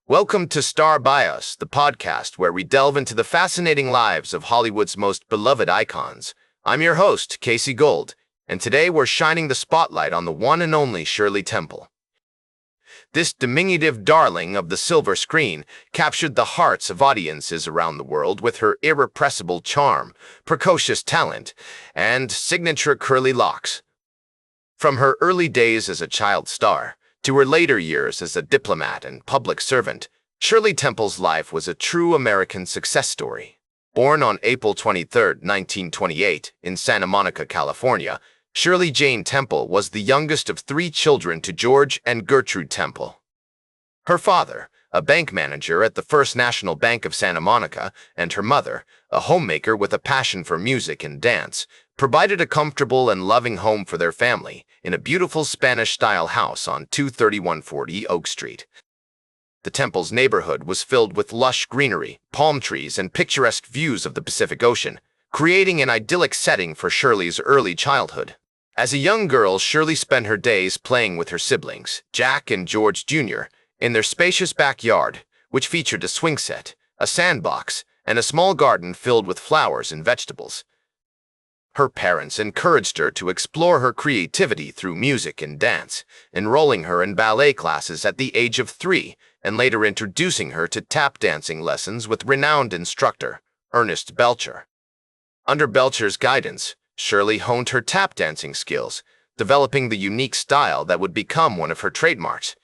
Welcome to Star Bios, the podcast where we delve into the fascinating lives of Hollywood's most beloved icons. I'm your host, Casey Gold, and today we're shining the spotlight on the one and only Shirley Temple. This diminutive darling of the silver screen captured the hearts of audiences around the world with her irrepressible charm, precocious talent, and signature curly locks. From her early days as a child star to her later years as a diplomat and public servant, Shirley Temple's life was a true American success story. Born on April 23, 1928, in Santa Monica, California, Shirley Jane Temple was the youngest of three children to George and Gertrude Temple. Her father, a bank manager at the First National Bank of Santa Monica, and her mother, a homemaker with a passion for music and dance, provided a comfortable and loving home for their family in a beautiful Spanish-style house on 23140 Oak Street. The Temple's neighborhood was filled with lush greenery, palm trees, and picturesque views of the Pacific Ocean, creating an idyllic setting for Shirley's early childhood. As a young girl, Shirley spent her days playing with her siblings, Jack and George Jr., in their spacious backyard, which featured a swing set, a sandbox, and a small garden filled with flowers and vegetables. Her parents encouraged her to explore her creativity through music and dance, enrolling her in ballet classes at the age of 3, and later introducing her to tap dancing lessons with renowned instructor, Ernest Belcher. Under Belcher's guidance, Shirley honed her tap dancing skills, developing the unique style that would become one of her trademarks.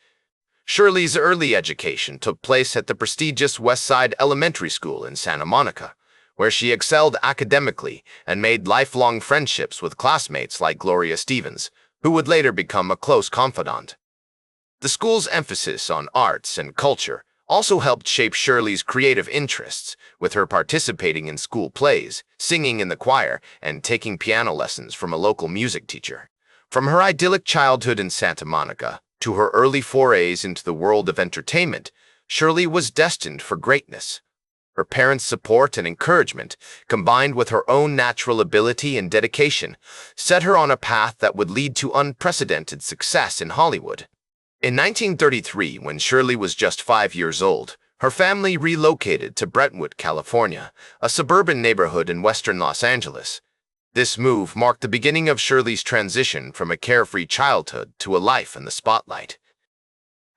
Shirley's early education took place at the prestigious Westside Elementary School in Santa Monica, where she excelled academically and made lifelong friendships with classmates like Gloria Stevens, who would later become a close confidant. The school's emphasis on arts and culture also helped shape Shirley's creative interests, with her participating in school plays, singing in the choir, and taking piano lessons from a local music teacher. From her idyllic childhood in Santa Monica to her early forays into the world of entertainment, Shirley was destined for greatness. Her parents' support and encouragement, combined with her own natural ability and dedication, set her on a path that would lead to unprecedented success in Hollywood. In 1933, when Shirley was just 5 years old, her family relocated to Brentwood, California, a suburban neighborhood in western Los Angeles. This move marked the beginning of Shirley's transition from a carefree childhood to a life in the spotlight.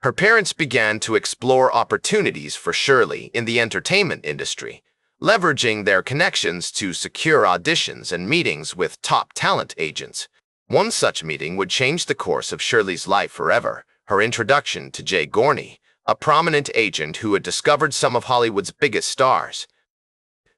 Her parents began to explore opportunities for Shirley in the entertainment industry, leveraging their connections to secure auditions and meetings with top talent agents. One such meeting would change the course of Shirley's life forever: her introduction to Jay Gorney, a prominent agent who had discovered some of Hollywood's biggest stars.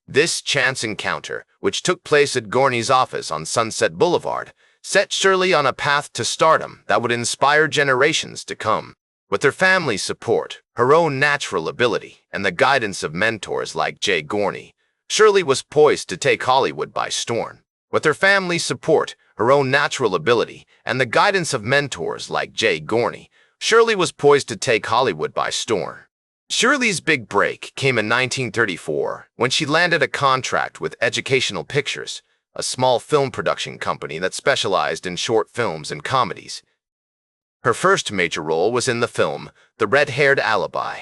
This chance encounter, which took place at Gorney's office on Sunset Boulevard, set Shirley on a path to stardom that would inspire generations to come. With her family's support, her own natural ability, and the guidance of mentors like Jay Gorney, Shirley was poised to take Hollywood by storm. With her family's support, her own natural ability, and the guidance of mentors like Jay Gorney, Shirley was poised to take Hollywood by storm. Shirley's big break came in 1934 when she landed a contract with Educational Pictures, a small film production company that specialized in short films and comedies. Her first major role was in the film The Red-Haired Alibi,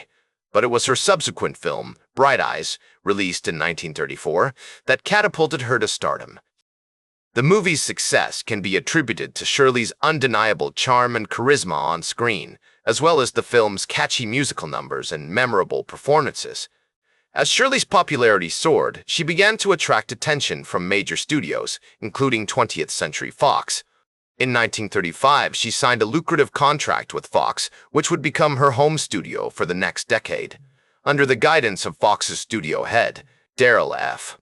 but it was her subsequent film, Bright Eyes, released in 1934, that catapulted her to stardom. The movie's success can be attributed to Shirley's undeniable charm and charisma on screen, as well as the film's catchy musical numbers and memorable performances. As Shirley's popularity soared, she began to attract attention from major studios, including 20th Century Fox. In 1935, she signed a lucrative contract with Fox, which would become her home studio for the next decade. Under the guidance of Fox's studio head, Darryl F.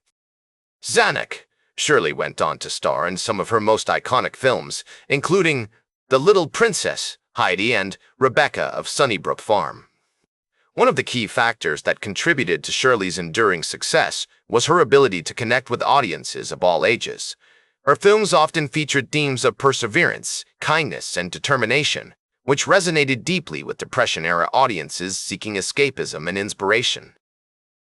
Zanuck, Shirley went on to star in some of her most iconic films, including The Little Princess, Heidi, and Rebecca of Sunnybrook Farm. One of the key factors that contributed to Shirley's enduring success was her ability to connect with audiences of all ages. Her films often featured themes of perseverance, kindness, and determination, which resonated deeply with Depression-era audiences seeking escapism and inspiration.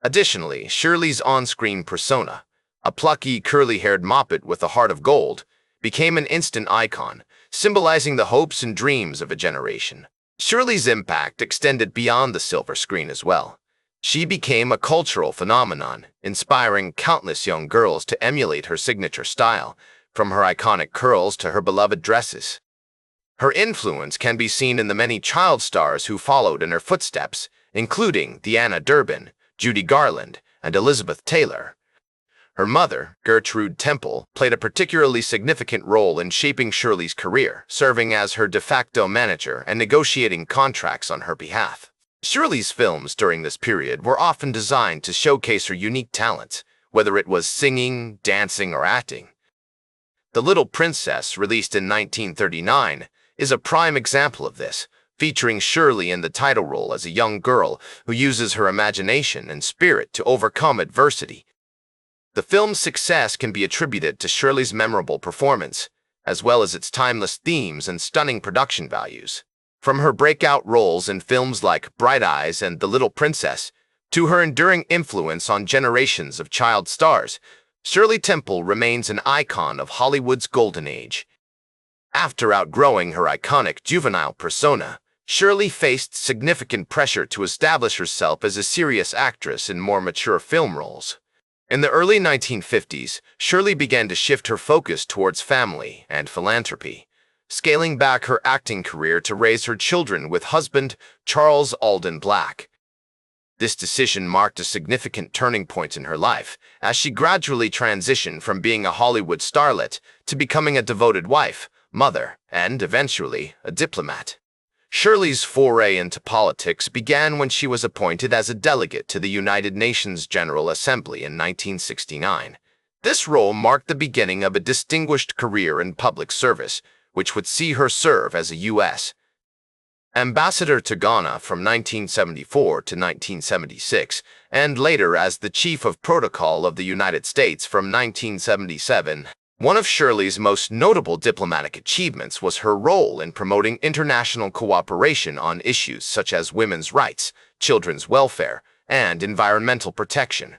Additionally, Shirley's on-screen persona, a plucky, curly-haired moppet with a heart of gold, became an instant icon, symbolizing the hopes and dreams of a generation. Shirley's impact extended beyond the silver screen as well. She became a cultural phenomenon, inspiring countless young girls to emulate her signature style, from her iconic curls to her beloved dresses. Her influence can be seen in the many child stars who followed in her footsteps, including Deanna Durbin, Judy Garland, and Elizabeth Taylor. Her mother, Gertrude Temple, played a particularly significant role in shaping Shirley's career, serving as her de facto manager and negotiating contracts on her behalf. Shirley's films during this period were often designed to showcase her unique talents, whether it was singing, dancing, or acting. The Little Princess, released in 1939, is a prime example of this, featuring Shirley in the title role as a young girl who uses her imagination and spirit to overcome adversity. The film's success can be attributed to Shirley's memorable performance, as well as its timeless themes and stunning production values. From her breakout roles in films like Bright Eyes and The Little Princess, to her enduring influence on generations of child stars, Shirley Temple remains an icon of Hollywood's golden age. After outgrowing her iconic juvenile persona, Shirley faced significant pressure to establish herself as a serious actress in more mature film roles. In the early 1950s, Shirley began to shift her focus towards family and philanthropy, scaling back her acting career to raise her children with husband Charles Alden Black. This decision marked a significant turning point in her life, as she gradually transitioned from being a Hollywood starlet to becoming a devoted wife, mother, and eventually a diplomat. Shirley's foray into politics began when she was appointed as a delegate to the United Nations General Assembly in 1969. This role marked the beginning of a distinguished career in public service, which would see her serve as a U.S. ambassador to Ghana from 1974 to 1976, and later as the Chief of Protocol of the United States from 1977. One of Shirley's most notable diplomatic achievements was her role in promoting international cooperation on issues such as women's rights, children's welfare, and environmental protection.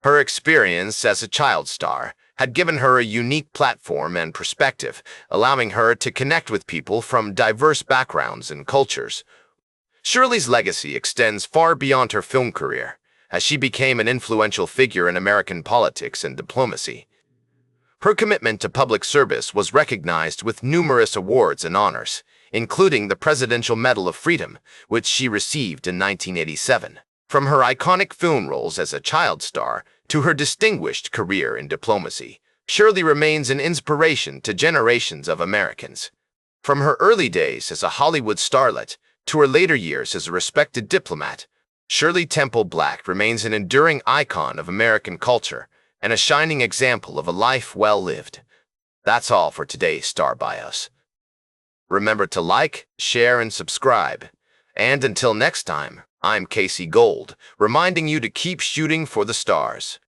Her experience as a child star had given her a unique platform and perspective, allowing her to connect with people from diverse backgrounds and cultures. Shirley's legacy extends far beyond her film career, as she became an influential figure in American politics and diplomacy. Her commitment to public service was recognized with numerous awards and honors, including the Presidential Medal of Freedom, which she received in 1987. From her iconic film roles as a child star to her distinguished career in diplomacy, Shirley remains an inspiration to generations of Americans. From her early days as a Hollywood starlet to her later years as a respected diplomat, Shirley Temple Black remains an enduring icon of American culture and a shining example of a life well lived. That's all for today's Star Bios. Remember to like, share, and subscribe. And until next time, I'm Casey Gold, reminding you to keep shooting for the stars.